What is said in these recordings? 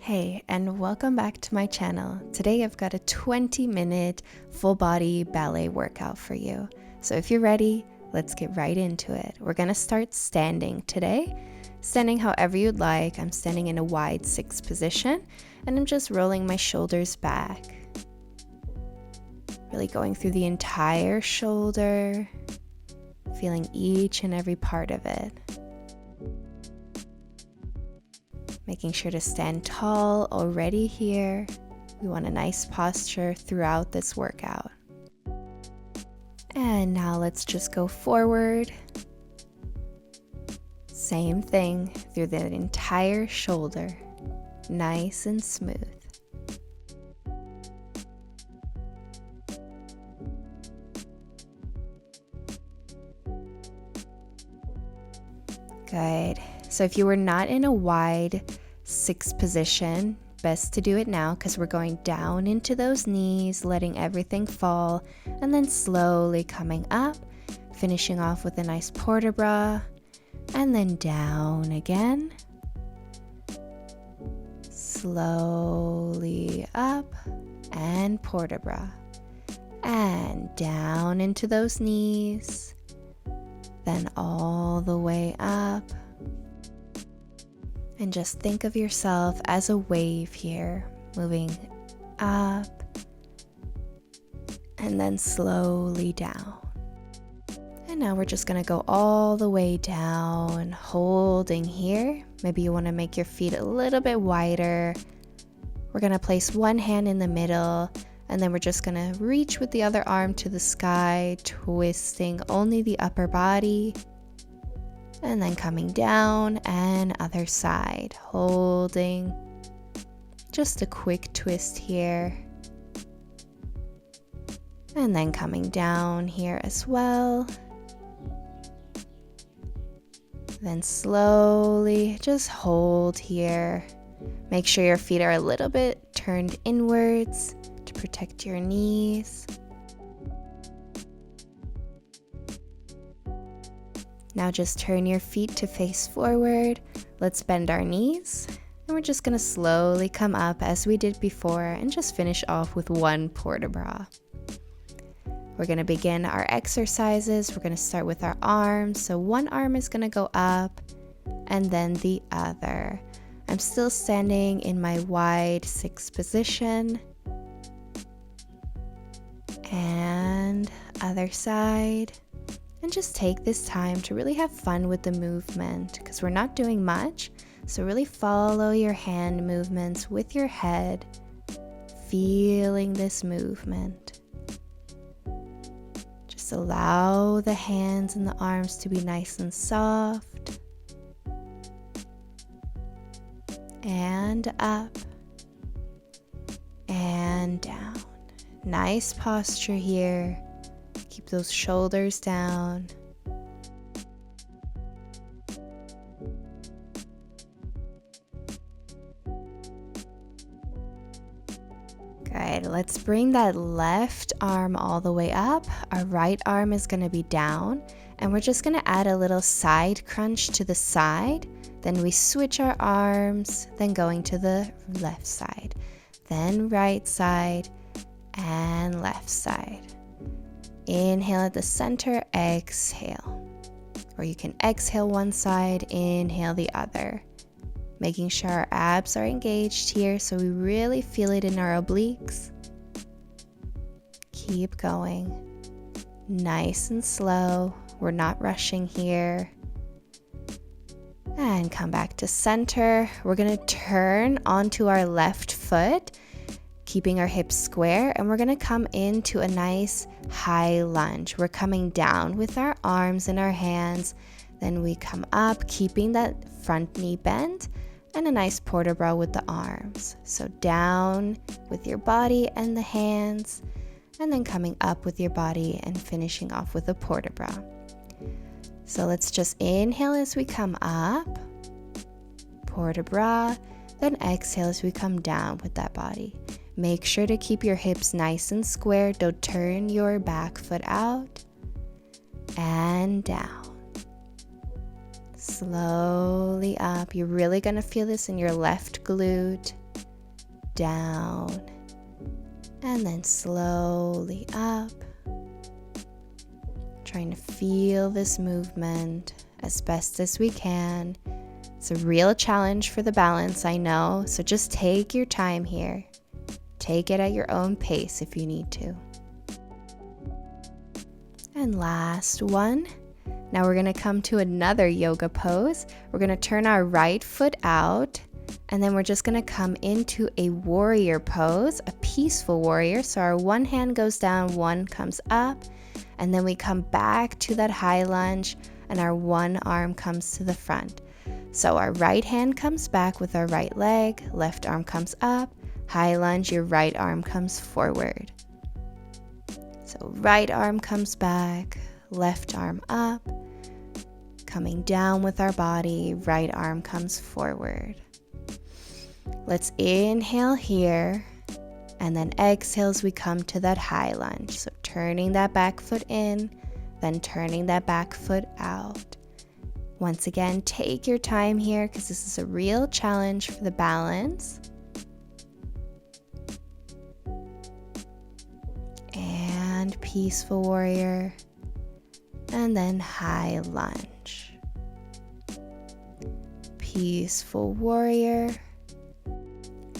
Hey, and welcome back to my channel. Today I've got a 20-minute full body ballet workout for you. So if you're ready, let's get right into it. We're gonna start standing today. Standing however you'd like. I'm standing in a wide 6 position and I'm just rolling my shoulders back. Really going through the entire shoulder, feeling each and every part of it. Making sure to stand tall already here. We want a nice posture throughout this workout. And now let's just go forward. Same thing through the entire shoulder, nice and smooth. Good. So if you were not in a wide 6 position, best to do it now because we're going down into those knees, letting everything fall, and then slowly coming up, finishing off with a nice port de bras, and then down again. Slowly up and port de bras, and down into those knees, then all the way up. And just think of yourself as a wave here, moving up and then slowly down. And now we're just gonna go all the way down, holding here. Maybe you wanna make your feet a little bit wider. We're gonna place one hand in the middle, and then we're just gonna reach with the other arm to the sky, twisting only the upper body. And then coming down and other side, holding. Just a quick twist here. And then coming down here as well. Then slowly just hold here. Make sure your feet are a little bit turned inwards to protect your knees. Now just turn your feet to face forward. Let's bend our knees. And we're just gonna slowly come up as we did before and just finish off with one port de bras. We're gonna begin our exercises. We're gonna start with our arms. So one arm is gonna go up and then the other. I'm still standing in my wide 6 position. And other side. And just take this time to really have fun with the movement because we're not doing much. So really follow your hand movements with your head, feeling this movement. Just allow the hands and the arms to be nice and soft. And up and down. Nice posture here. Keep those shoulders down. Good. Let's bring that left arm all the way up. Our right arm is going to be down, and we're just going to add a little side crunch to the side. Then we switch our arms, then going to the left side, then right side, and left side. Inhale at the center, exhale. Or you can exhale one side, inhale the other. Making sure our abs are engaged here so we really feel it in our obliques. Keep going. Nice and slow. We're not rushing here. And come back to center. We're gonna turn onto our left foot, keeping our hips square, and we're gonna come into a nice high lunge. We're coming down with our arms and our hands, then we come up, keeping that front knee bent, and a nice port de bras with the arms. So down with your body and the hands, and then coming up with your body and finishing off with a port de bras. So let's just inhale as we come up, port de bras, then exhale as we come down with that body. Make sure to keep your hips nice and square. Don't turn your back foot out. And down. Slowly up. You're really going to feel this in your left glute. down, and then slowly up. Trying to feel this movement as best as we can. It's a real challenge for the balance, I know, so just take your time here. Take it at your own pace if you need to. And last one. Now we're going to come to another yoga pose. We're going to turn our right foot out, and then we're just going to come into a warrior pose, a peaceful warrior. So our one hand goes down, one comes up, and then we come back to that high lunge, and our one arm comes to the front. So our right hand comes back with our right leg, left arm comes up, high lunge, your right arm comes forward. So right arm comes back, left arm up, coming down with our body, right arm comes forward. Let's inhale here, and then exhale as we come to that high lunge. So turning that back foot in, then turning that back foot out. Once again, take your time here because this is a real challenge for the balance. And peaceful warrior, and then high lunge. Peaceful warrior.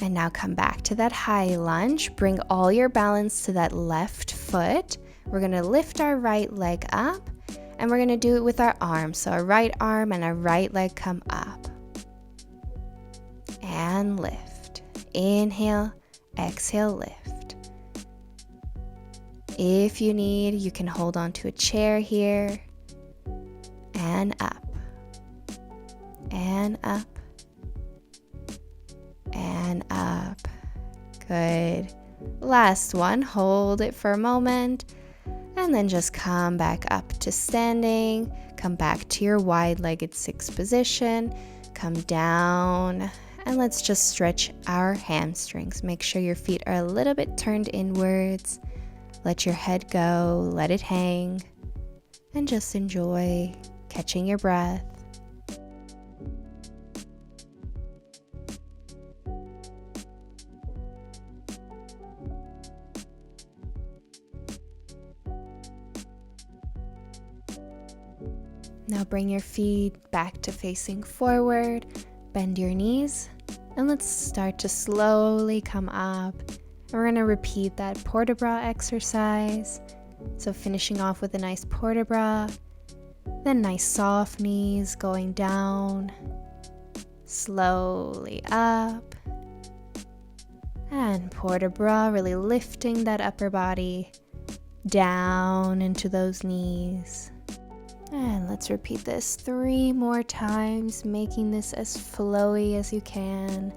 And now come back to that high lunge. Bring all your balance to that left foot. We're going to lift our right leg up, and we're going to do it with our arms. So our right arm and our right leg come up. And lift. Inhale, exhale, lift. If you need, you can hold on to a chair here. And up. And up. And up. Good. Last one. Hold it for a moment. And then just come back up to standing. Come back to your wide-legged sixth position. Come down. And let's just stretch our hamstrings. Make sure your feet are a little bit turned inwards. Let your head go, let it hang, and just enjoy catching your breath. Now bring your feet back to facing forward, bend your knees, and let's start to slowly come up. We're going to repeat that port de bras exercise. So finishing off with a nice port de bras, then nice soft knees going down, slowly up, and port de bras, really lifting that upper body down into those knees. And let's repeat this 3 more times, making this as flowy as you can.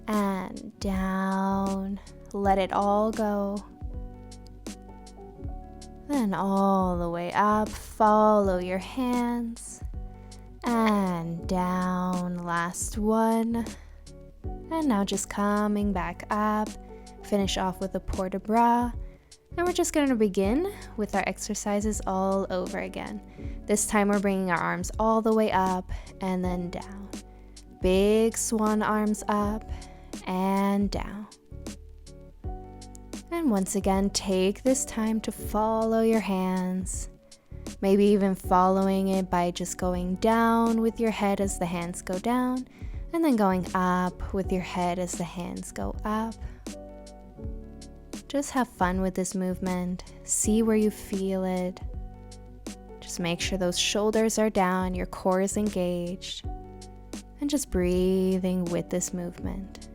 And down, let it all go. Then all the way up, follow your hands. And down, last one. And now just coming back up, finish off with a port de bras. And we're just going to begin with our exercises all over again. This time we're bringing our arms all the way up and then down. Big swan arms up and down. And once again, take this time to follow your hands. Maybe even following it by just going down with your head as the hands go down, and then going up with your head as the hands go up. Just have fun with this movement. See where you feel it. Just make sure those shoulders are down, your core is engaged, and just breathing with this movement.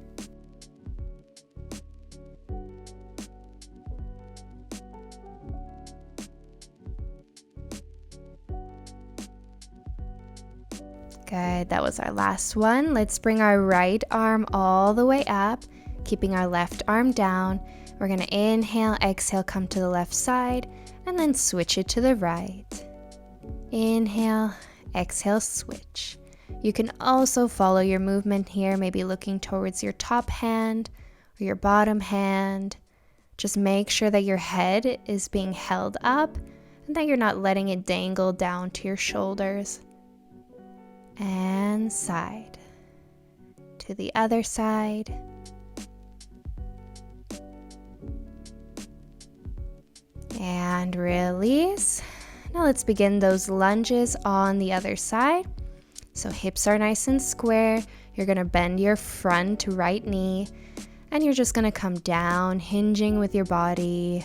Good, that was our last one. Let's bring our right arm all the way up, keeping our left arm down. We're going to inhale, exhale, come to the left side, and then switch it to the right. Inhale, exhale, switch. You can also follow your movement here, maybe looking towards your top hand or your bottom hand. Just make sure that your head is being held up and that you're not letting it dangle down to your shoulders. And side. To the other side. And release. Now let's begin those lunges on the other side. So hips are nice and square. You're gonna bend your front right knee and you're just gonna come down, hinging with your body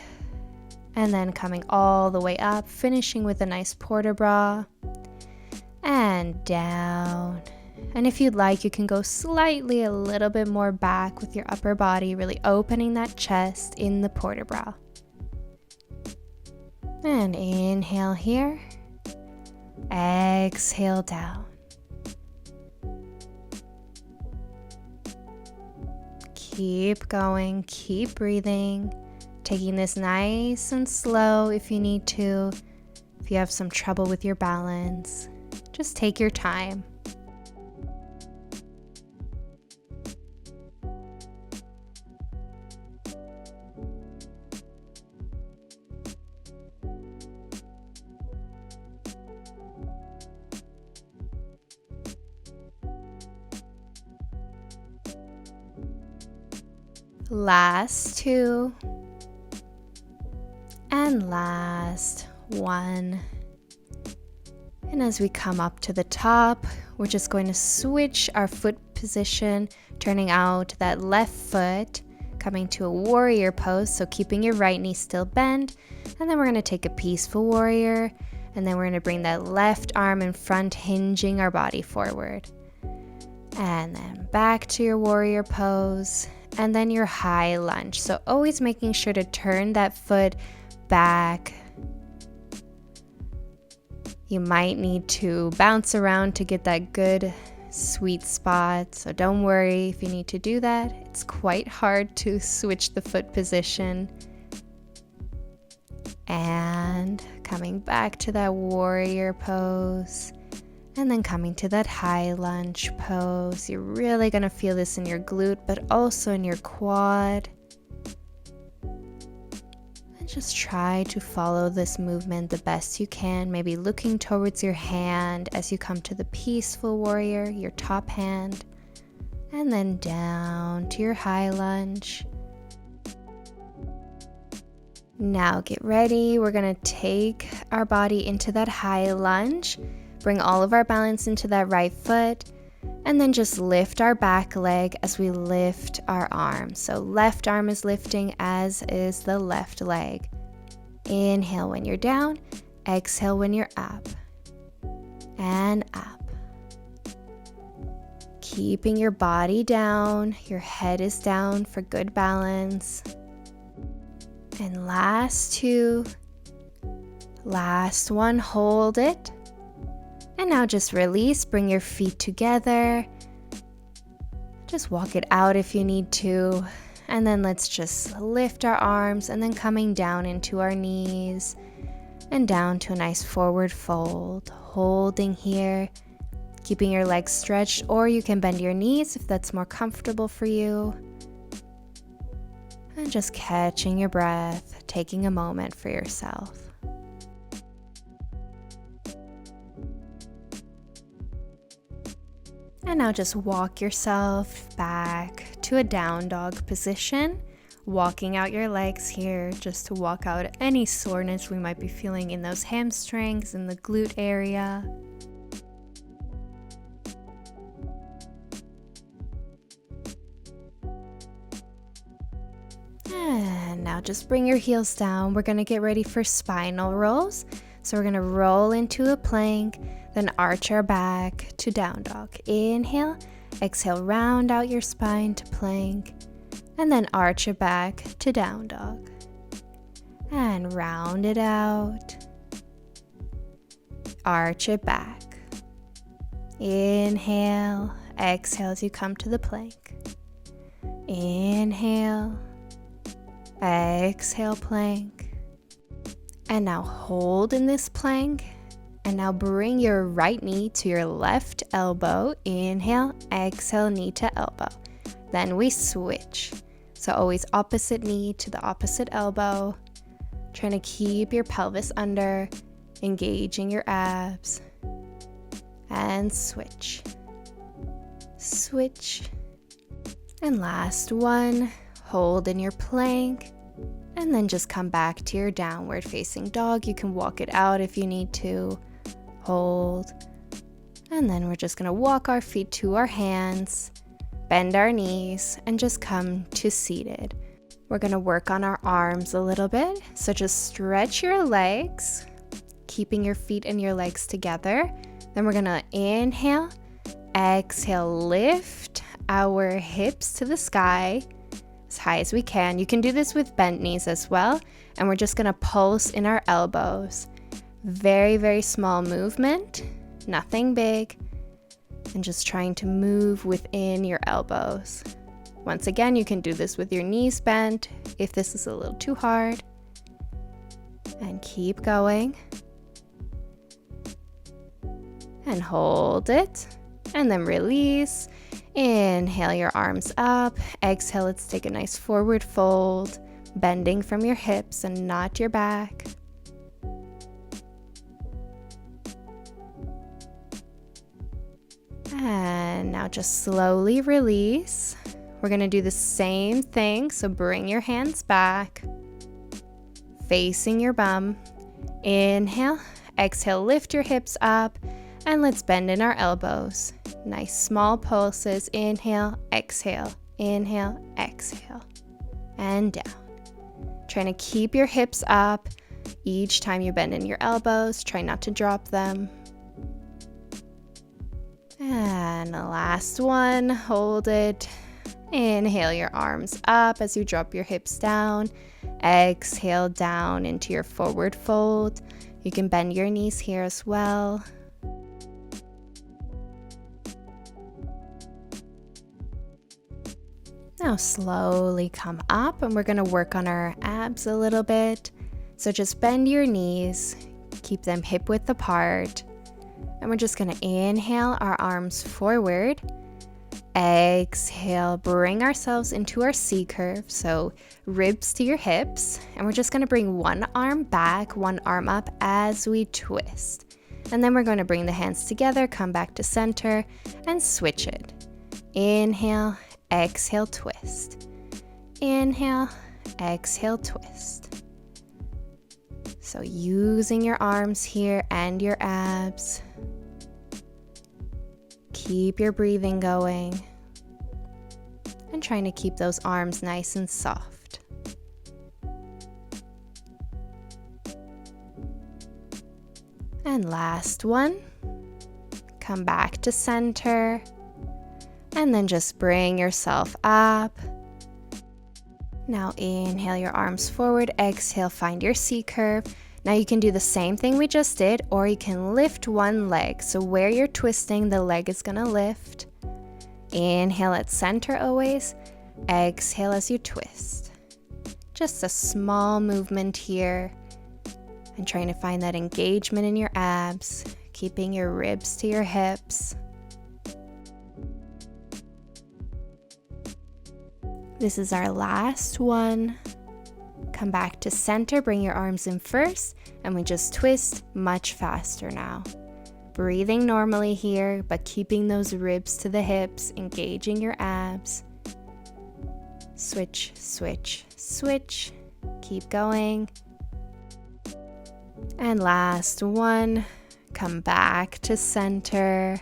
and then coming all the way up, finishing with a nice port de bras and down. And if you'd like, you can go slightly a little bit more back with your upper body, really opening that chest in the port de bras. And inhale here, exhale down. Keep going, keep breathing, taking this nice and slow if you need to. If you have some trouble with your balance, just take your time. Last two, and last one. And as we come up to the top, we're just going to switch our foot position, turning out that left foot, coming to a warrior pose, so keeping your right knee still bent. And then we're going to take a peaceful warrior, and then we're going to bring that left arm in front, hinging our body forward. And then back to your warrior pose. And then your high lunge. So always making sure to turn that foot back. You might need to bounce around to get that good sweet spot. So don't worry if you need to do that. It's quite hard to switch the foot position. And coming back to that warrior pose. And then coming to that high lunge pose. You're really going to feel this in your glute, but also in your quad. And just try to follow this movement the best you can. Maybe looking towards your hand as you come to the peaceful warrior, your top hand. And then down to your high lunge. Now get ready. We're going to take our body into that high lunge. Bring all of our balance into that right foot, and then just lift our back leg as we lift our arm. So left arm is lifting, as is the left leg. Inhale when you're down, exhale when you're up, and up. Keeping your body down, your head is down for good balance. And last two, last one, hold it. And now just release, bring your feet together. Just walk it out if you need to. And then let's just lift our arms and then coming down into our knees and down to a nice forward fold. Holding here, keeping your legs stretched, or you can bend your knees if that's more comfortable for you. And just catching your breath, taking a moment for yourself. And now just walk yourself back to a down dog position, walking out your legs here just to walk out any soreness we might be feeling in those hamstrings, in the glute area. And now just bring your heels down. We're going to get ready for spinal rolls. So we're going to roll into a plank, then arch our back to down dog. Inhale, exhale, round out your spine to plank, and then arch your back to down dog. And round it out. Arch it back. Inhale, exhale as you come to the plank. Inhale, exhale, plank. And now hold in this plank. And now bring your right knee to your left elbow. Inhale, exhale, knee to elbow. Then we switch. So always opposite knee to the opposite elbow. Trying to keep your pelvis under, engaging your abs. And switch. Switch. And last one, hold in your plank. And then just come back to your downward facing dog. You can walk it out if you need to. Hold. And then we're just going to walk our feet to our hands, bend our knees, and just come to seated. We're going to work on our arms a little bit. So just stretch your legs, keeping your feet and your legs together. Then we're going to inhale, exhale, lift our hips to the sky as high as we can. You can do this with bent knees as well. And we're just going to pulse in our elbows. Very, very small movement, nothing big. And just trying to move within your elbows. Once again, you can do this with your knees bent if this is a little too hard. And keep going. And hold it. And then release. Inhale your arms up. Exhale, let's take a nice forward fold. Bending from your hips and not your back. And now just slowly release. We're going to do the same thing. So bring your hands back, facing your bum. Inhale, exhale, lift your hips up, and let's bend in our elbows. Nice small pulses. Inhale, exhale, and down. Trying to keep your hips up each time you bend in your elbows. Try not to drop them. And the last one, hold it. Inhale your arms up as you drop your hips down. Exhale down into your forward fold. You can bend your knees here as well. Now slowly come up and we're going to work on our abs a little bit. So just bend your knees, keep them hip width apart. And we're just going to inhale our arms forward. Exhale, bring ourselves into our C curve. So ribs to your hips. And we're just going to bring one arm back, one arm up as we twist. And then we're going to bring the hands together, come back to center, and switch it. Inhale, exhale, twist. Inhale, exhale, twist. So using your arms here and your abs. Keep your breathing going. And trying to keep those arms nice and soft. And last one. Come back to center. And then just bring yourself up. Now inhale your arms forward, exhale, find your C curve. Now you can do the same thing we just did, or you can lift one leg. So where you're twisting, the leg is gonna lift. Inhale at center always, exhale as you twist. Just a small movement here. And trying to find that engagement in your abs, keeping your ribs to your hips. This is our last one. Come back to center, bring your arms in first, and we just twist much faster now. Breathing normally here, but keeping those ribs to the hips, engaging your abs. Switch, switch, switch. Keep going. And last one. Come back to center,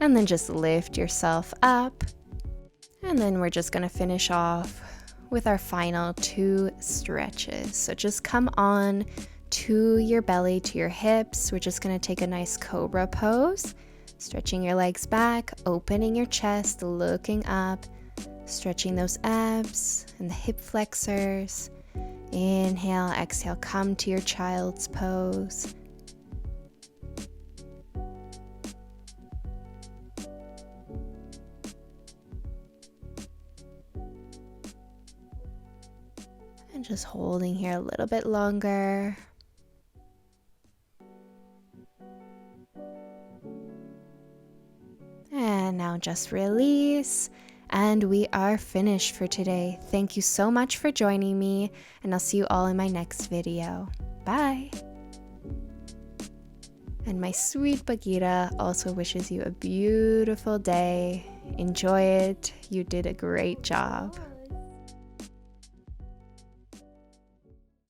and then just lift yourself up. And then we're just going to finish off with our final 2 stretches. So just come on to your belly, to your hips. We're just going to take a nice cobra pose, stretching your legs back, opening your chest, looking up, stretching those abs and the hip flexors. Inhale, exhale, come to your child's pose. And just holding here a little bit longer. And now just release. And we are finished for today. Thank you so much for joining me, and I'll see you all in my next video. Bye! And my sweet Bagheera also wishes you a beautiful day. Enjoy it. You did a great job.